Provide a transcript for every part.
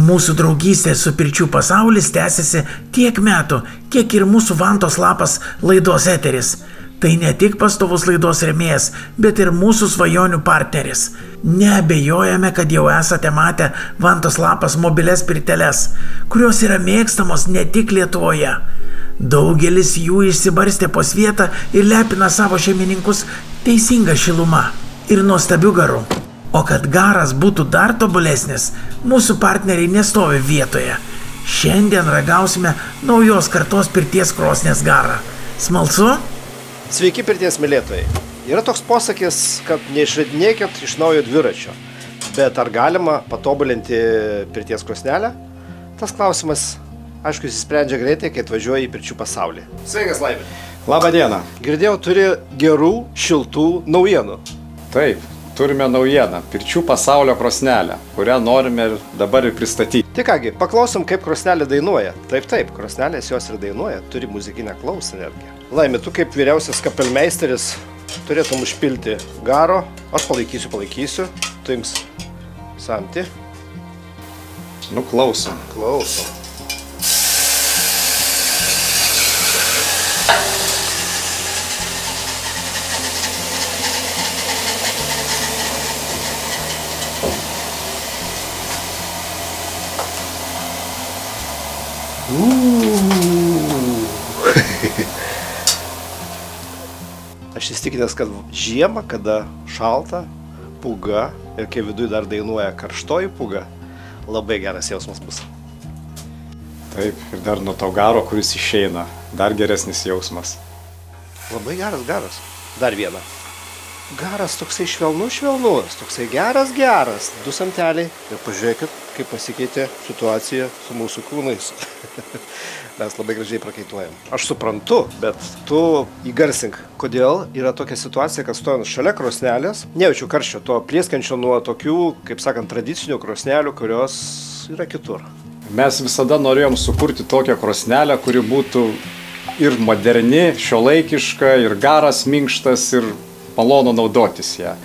Mūsų draugystė su Pirčių pasaulis tęsiasi tiek metų, kiek ir mūsų Vantos lapas laidos eteris. Tai ne tik pastovus laidos rėmėjas, bet ir mūsų svajonių partneris. Neabejojame, kad jau esate matę Vantos lapas mobilias pirteles, kurios yra mėgstamos ne tik Lietuvoje. Daugelis jų išsibarstė po svietą ir lepina savo šeimininkus teisinga šiluma ir nuostabiu garu. O kad garas būtų dar tobulesnis, mūsų partneriai nestovi vietoje. Šiandien ragausime naujos kartos pirties krosnės garą. Smalsu? Sveiki pirties mylėtojai. Yra toks posakis, kad neišradinėkit iš naujo dviračio. Bet ar galima patobulinti pirties krosnelę? Tas klausimas, aišku, išsisprendžia greitai, kai atvažiuoji į Pirčių pasaulį. Sveikas, Laimi. Labą dieną. Girdėjau, turi gerų, šiltų naujienų. Taip, turime naujieną. Pirčių pasaulio krosnelę, kurią norime dabar ir pristatyti. Tai kągi, paklausom, kaip krosnelė dainuoja. Taip, krosnelės jos ir dainuoja, turi muzikinę klausą netgi. Laimi, tu kaip vyriausias kapelmeisteris turėtum užpilti garo. Aš palaikysiu. Tu ims samtį. Nu, klausom. Klausom. Aš įstikinęs, kad žiemą, kada šalta, pūga ir kai viduje dar dainuoja karštoji pūga, labai geras jausmas bus. Taip, ir dar nuo to garo, kuris išeina, dar geresnis jausmas. Labai geras garas. Dar vieną. Garas toksai švelnus, toksai geras. 2 samteliai. Ir pažiūrėkit, kaip pasikeitė situacija su mūsų kūnais. Mes labai gražiai prakaituojam. Aš suprantu, bet tu įgarsink, kodėl yra tokia situacija, kad stojant šalia krosnelės, nejaučiu karščio, to prieskančio nuo tokių, kaip sakant, tradicinių krosnelių, kurios yra kitur. Mes visada norėjom sukurti tokią krosnelę, kuri būtų ir moderni, šiuolaikiška, ir garas minkštas, ir malonu naudotis ją.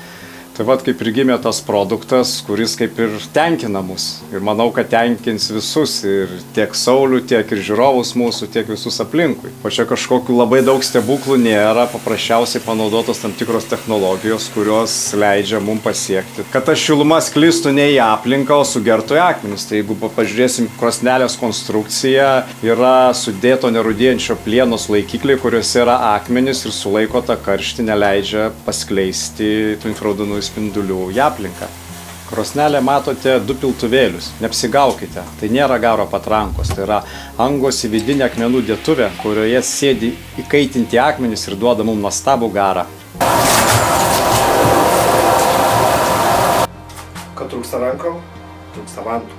Tai vat kaip ir gimė tas produktas, kuris kaip ir tenkina mus. Ir manau, kad tenkins visus, ir tiek Saulių, tiek ir žiūrovus mūsų, tiek visus aplinkui. O čia kažkokių labai daug stebuklų nėra, paprasčiausiai panaudotos tam tikros technologijos, kurios leidžia mums pasiekti, kad ta šiluma sklistų ne į aplinką, o sugertų į akmenis. Tai jeigu pažiūrėsim, krosnelės konstrukcija yra sudėto nerūdėjančio plienos laikikliai, kuriuose yra akmenis ir sulaiko tą karštį, neleidžia paskleisti tų infraraudonųjų spindulių į aplinką. Krosnelė matote 2 piltuvėlius. Neapsigaukite, tai nėra garo patrankos, tai yra angos į vidinę akmenų dėtuvę, kurioje sėdi įkaitinti akmenys ir duoda mums nuostabų garą. Kad trūksta rankom, trūksta vantų.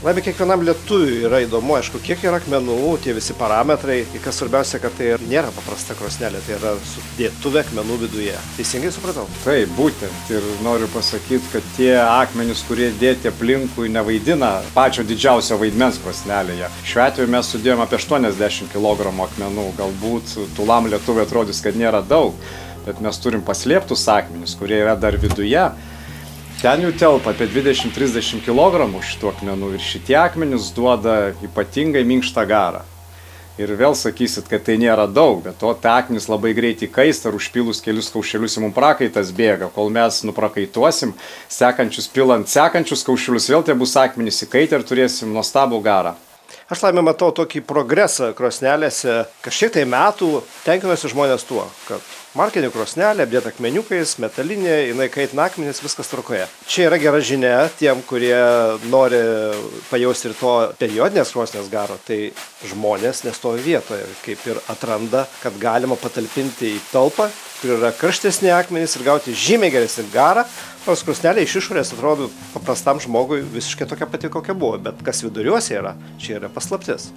Laimi, kiekvienam lietuviui yra įdomu, aišku, kiek yra akmenų, tie visi parametrai. Ir kas svarbiausia, kad tai nėra paprasta krosnelė, tai yra sudėtuvė akmenų viduje. Teisingai supratau? Taip, būtent. Ir noriu pasakyti, kad tie akmenys, kurie dėti aplinkui, nevaidina pačio didžiausio vaidmens krosnelėje. Šiuo atveju mes sudėjome apie 80 kg akmenų. Galbūt tūlam lietuviui atrodys, kad nėra daug, bet mes turim paslėptus akmenis, kurie yra dar viduje. Ten jų telpa apie 20-30 kg šitų akmenų ir šitie akmenys duoda ypatingai minkštą garą. Ir vėl sakysit, kad tai nėra daug, bet to tie akmenys labai greitai kaista ir užpilus kelius kaušelius mums prakaitas bėga. Kol mes nuprakaituosim, sekančius pilant sekančius kaušelius, vėl tie bus akmenys įkaitę ir turėsim nuostabų garą. Aš Laimi matau tokį progresą krosnelėse. Kažkiek tai metų tenkinuosi žmonės tuo, kad markinė krosnelė, apdėta akmeniukais, metalinė, jinai kaitina akmenis, viskas tvarkoje. Čia yra gera žinia tiem, kurie nori pajausti ir to periodinės krosnės garo. Tai žmonės nestovi vietoje, kaip ir atranda, kad galima patalpinti į talpą, kur yra karštesni akmenys ir gauti žymiai geresnį garą. Nors krosnelė iš išorės atrodo paprastam žmogui visiškai tokia pati, kokia buvo, bet kas viduriuose yra, čia yra paslaptis.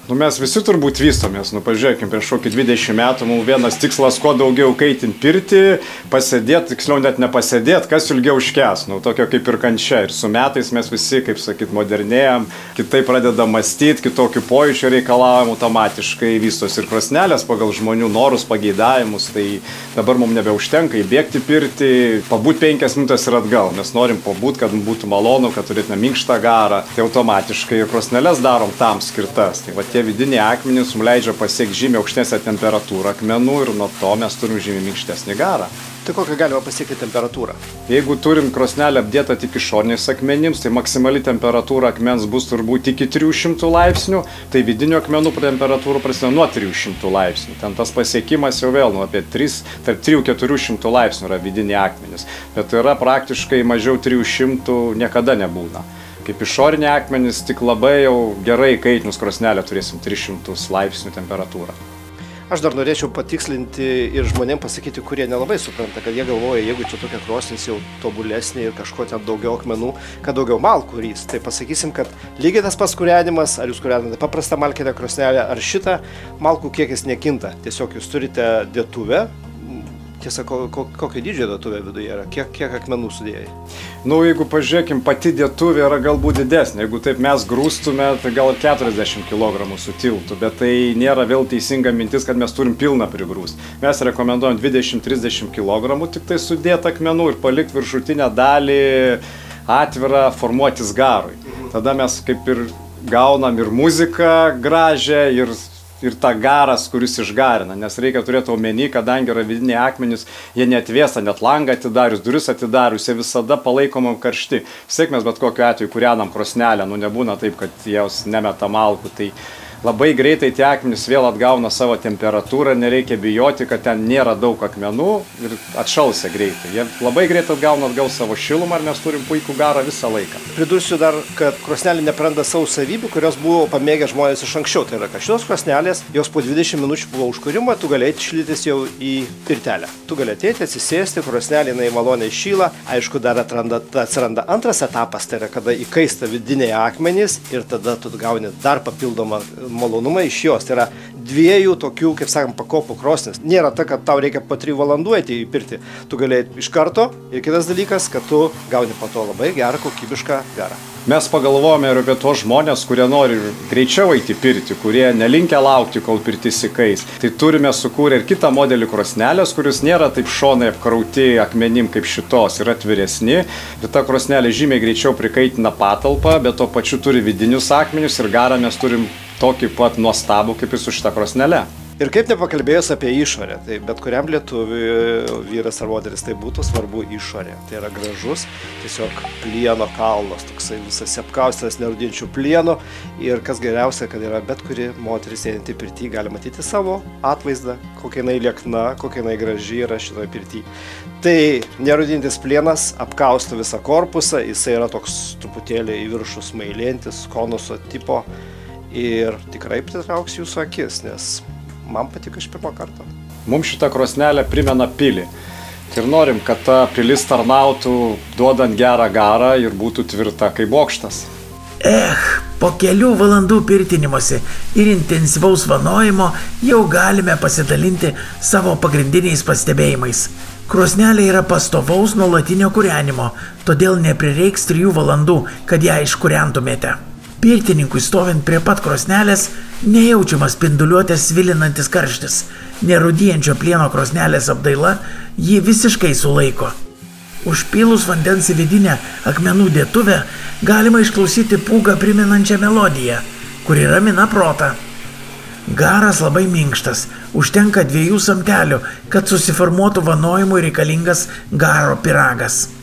Mes visi turbūt vystomės, pažiūrėkime, prieš kokį 20 metų mums vienas tikslas, kuo daugiau kaitinti pirtį, pasėdėti, tiksliau net nepasėdėti, kas ilgiau užkęs, tokio kaip ir kančia. Ir su metais mes visi, kaip sakyt, modernėjam, kitaip pradedam mąstyti, kitokių pojūčių reikalavom, automatiškai vystosi ir krosnelės pagal žmonių norus, pageidavimus. Tai dabar mums nebeužtenka įbėgti pirtį, pabūti 5 minutės ir atgal. Mes norim pabūti, kad būtų malonu, kad turėtume minkštą garą. Tai automatiškai krosneles darom tam skirtas. Tai tie vidiniai akmenys mums leidžia pasiekti žymiai aukštesnę temperatūrą akmenų ir nuo to mes turim žymiai minkštesnį garą. Tai kokią galima pasiekti temperatūrą? Jeigu turim krosnelę apdėtą tik išoriniais akmenims, tai maksimali temperatūra akmens bus turbūt iki 300 laipsnių, tai vidinių akmenų temperatūra prasideda nuo 300 laipsnių. Ten tas pasiekimas jau vėl apie 300–400 laipsnių yra vidiniai akmenys, bet yra praktiškai mažiau 300 niekada nebūna. Kaip išoriniai akmenys, tik labai jau gerai kaitinus krosnelę turėsim 300 laipsnių temperatūrą. Aš dar norėčiau patikslinti ir žmonėms pasakyti, kurie nelabai supranta, kad jie galvoja, jeigu čia tokia krosnis jau tobulesnė ir kažko ten daugiau akmenų, kad daugiau malkų rys. Tai pasakysim, kad lygiai tas pats kūrenimas, ar jūs kūrenate paprastą malkinę krosnelę, ar šitą, malkų kiekis nekinta. Tiesiog jūs turite dėtuvę. Tiesa, kokio dydžio dėtuvė viduje yra? Kiek akmenų sudėjai? Jeigu pažiūrėkim, pati dėtuvė yra galbūt didesnė. Jeigu taip mes grūstume, tai gal 40 kg sutiltų, bet tai nėra vėl teisinga mintis, kad mes turim pilną prigrūst. Mes rekomenduojam 20–30 kg tik tai sudėti akmenų ir palikti viršutinę dalį atvirą formuotis garui. Tada mes kaip ir gaunam ir muziką gražią, ir tą garas, kuris išgarina, nes reikia turėti omeny, kadangi yra vidiniai akmenys, jie neatvėsta, net langą atidarius, duris atidarius, jie visada palaikomam karšti. Vis tiek mes bet kokiu atveju kūrenam krosnelę, nebūna taip, kad jos nemeta malkų, tai labai greitai tie akmenys vėl atgauna savo temperatūrą, nereikia bijoti, kad ten nėra daug akmenų ir atšalsia greitai. Jie labai greitai atgauna atgal savo šilumą ir mes turim puikų garą visą laiką. Pridursiu dar, kad krosnelė nepraranda savo savybių, kurios buvo pamėgę žmonės iš anksčiau. Tai yra, kad šitos krosnelės, jos po 20 minučių buvo užkūrimo, tu galėjai šildytis jau į pirtelę. Tu galėjai ateiti, atsisėsti, krosnelė jinai maloniai šyla. Aišku, dar atsiranda antras etapas, tai yra, kada įkaista vidiniai akmenys ir tada tu gauni dar papildomą malonumą iš jos. Tai yra dviejų tokių, kaip sakant, pakopų krosnis. Nėra ta, kad tau reikia po 3 valandų eiti į pirtį. Tu galėjai iš karto. Ir kitas dalykas, kad tu gauni po to labai gerą, kokybišką garą. Mes pagalvojame ir apie tos žmonės, kurie nori greičiau eiti pirtį, kurie nelinkia laukti, kol pirtis įkais. Tai turime sukūrę ir kitą modelį krosnelės, kuris nėra taip šonai apkrauti akmenim kaip šitos, yra atviresni. Ir ta krosnelė žymiai greičiau prikaitina patalpą, bet to pačiu turi vidinius akmenius ir garą mes turim tokį pat nuostabų kaip ir su šita krosnele. Ir kaip nepakalbėjus apie išorę, tai bet kuriam lietuviui, vyras ar moteris, tai būtų svarbu išorė. Tai yra gražus, tiesiog plieno kalnas, toksai visas apkaustas nerūdinčių plieno. Ir kas geriausia, kad yra bet kuri moteris einanti pirtį, gali matyti savo atvaizdą, kokia jinai liekna, kokia jinai graži yra šitoje pirtį. Tai nerūdintis plienas apkausto visą korpusą, jisai yra toks truputėlį į viršų smailėjantis, konuso tipo ir tikrai pritrauks jūsų akis, nes man patiko iš pirmo karto. Mums šitą krosnelę primena pilį. Ir norim, kad ta pilis tarnautų duodant gerą garą ir būtų tvirta kaip bokštas. Po kelių valandų pirtinimuose ir intensyvaus vanojimo jau galime pasidalinti savo pagrindiniais pastebėjimais. Krosnelė yra pastovaus nuolatinio kūrenimo, todėl neprireiks 3 valandų, kad ją iškūrentumėte. Pirtininkui stovint prie pat krosnelės nejaučiamas spinduliuotės svilinantis karštis. Nerūdijančio plieno krosnelės apdaila jį visiškai sulaiko. Užpylus vandens į vidinę akmenų dėtuvę galima išklausyti pūgą priminančią melodiją, kuri ramina protą. Garas labai minkštas, užtenka 2 samtelių, kad susiformuotų vanojimui reikalingas garo pyragas.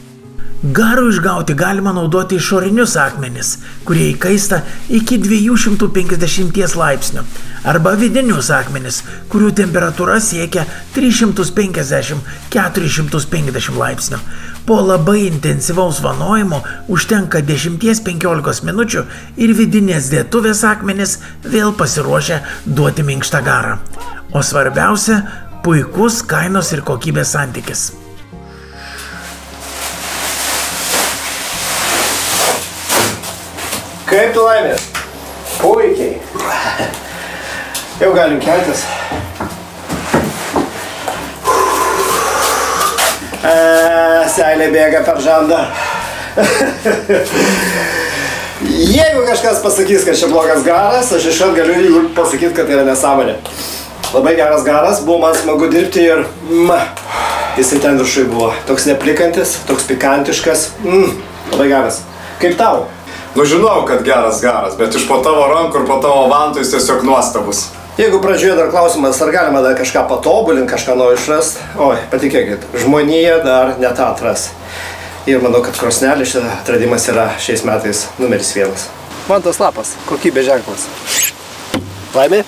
Garui išgauti galima naudoti išorinius akmenis, kurie įkaista iki 250 laipsnių, arba vidinius akmenis, kurių temperatūra siekia 350–450 laipsnių. Po labai intensyvaus vanojimo užtenka 10–15 minučių ir vidinės dėtuvės akmenis vėl pasiruošia duoti minkštą garą. O svarbiausia – puikus kainos ir kokybės santykis. Kaip tu laimės? Puikiai. Jau galim keltis. Seilė bėga per žandą. Jeigu kažkas pasakys, kad čia blogas garas, aš iškart galiu pasakyti, kad tai yra nesąmonė. Labai geras garas, buvo man smagu dirbti ir jisai ten viršui buvo. Toks neplikantis, toks pikantiškas. Labai geras. Kaip tau? Nu žinau, kad geras garas, bet iš po tavo rankų ir po tavo vantų jis tiesiog nuostabus. Jeigu pradžioje dar klausimas, ar galima dar kažką patobulinti, kažką naujo išrast, oi, patikėkit, žmonija dar ne tą atras. Ir manau, kad krosnelė šis atradimas yra šiais metais numeris 1. Vantos lapas, kokybės ženklas. Laimė?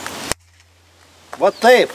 Va taip.